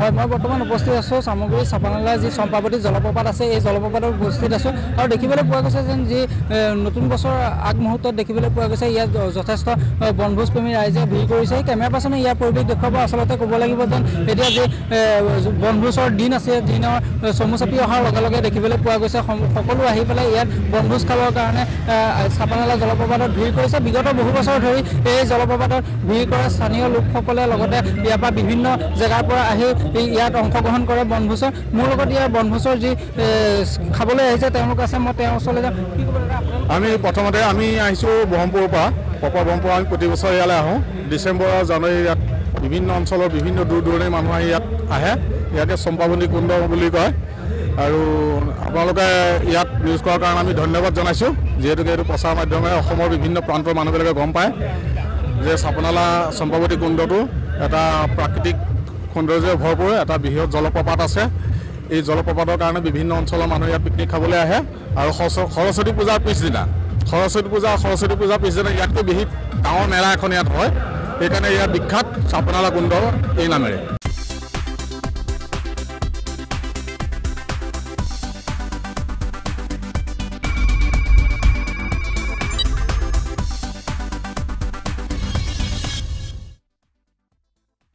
হয়, মই বৰ্তমান উপস্থিত আছোঁ চামগুৰি চাপানালা যি চম্পাৱতী জলপ্ৰপাত আছে এই জলপ্ৰপাতত উপস্থিত আছোঁ আৰু দেখিবলৈ পোৱা গৈছে যেন যি নতুন বছৰ আগমুহূৰ্তত দেখিবলৈ পোৱা গৈছে ইয়াত যথেষ্ট বনভোজপ্ৰেমী ৰাইজে ভিৰ কৰিছে। কেমেৰা পাৰ্চনে ইয়াৰ পৰিৱেশ দেখুৱাব। আচলতে ক'ব লাগিব যেন এতিয়া যি বনভোজৰ দিন আছে দিনৰ চমু চাপি অহাৰ লগে লগে দেখিবলৈ পোৱা গৈছে সকলো আহি পেলাই ইয়াত বনভোজ খাবৰ কাৰণে চাপানালা জলপ্ৰপাতত ভিৰ কৰিছে। বিগত বহু বছৰ ধৰি এই জলপ্ৰপাতত ভিৰ কৰে স্থানীয় লোকসকলে, লগতে ইয়াৰ পৰা বিভিন্ন জেগাৰ পৰা আহি ইয়াত অংশগ্ৰহণ কৰে বনভোজৰ। মোৰ লগত ইয়াৰ বনভোজৰ যি খাবলৈ আহিছে তেওঁলোক আছে, মই তেওঁৰ ওচৰলৈ যাম। কি ক'ব দাদা আপোনালোক? আমি প্ৰথমতে আহিছোঁ ব্ৰহ্মপুৰৰ পৰা। প্ৰপাৰ ব্ৰহ্মপুৰ আমি প্ৰতি বছৰ ইয়ালৈ আহোঁ। ডিচেম্বৰ আৰু জানুৱাৰী ইয়াত বিভিন্ন অঞ্চলৰ বিভিন্ন দূৰ দূৰণিৰ মানুহ আহি ইয়াত আহে। ইয়াকে চম্পাৱতী কুণ্ড বুলি কয় আৰু আপোনালোকে ইয়াত নিউজ কৰাৰ কাৰণে আমি ধন্যবাদ জনাইছোঁ, যিহেতুকে এইটো প্ৰচাৰ মাধ্যমে অসমৰ বিভিন্ন প্ৰান্তৰ মানুহবিলাকে গম পায় যে চাপানালা চম্পাৱতী কুণ্ডটো এটা প্ৰাকৃতিক সৌন্দৰ্যৰে ভৰপূৰ এটা বৃহৎ জলপ্ৰপাত আছে। এই জলপ্ৰপাতৰ কাৰণে বিভিন্ন অঞ্চলৰ মানুহ ইয়াত পিকনিক খাবলৈ আহে আৰু সৰস্বতী পূজাৰ পিছদিনা ইয়াতকৈ বেছি ডাঙৰ মেলা এখন ইয়াত হয়। সেইকাৰণে ইয়াত বিখ্যাত চাপানালা কুণ্ড এই নামেৰে।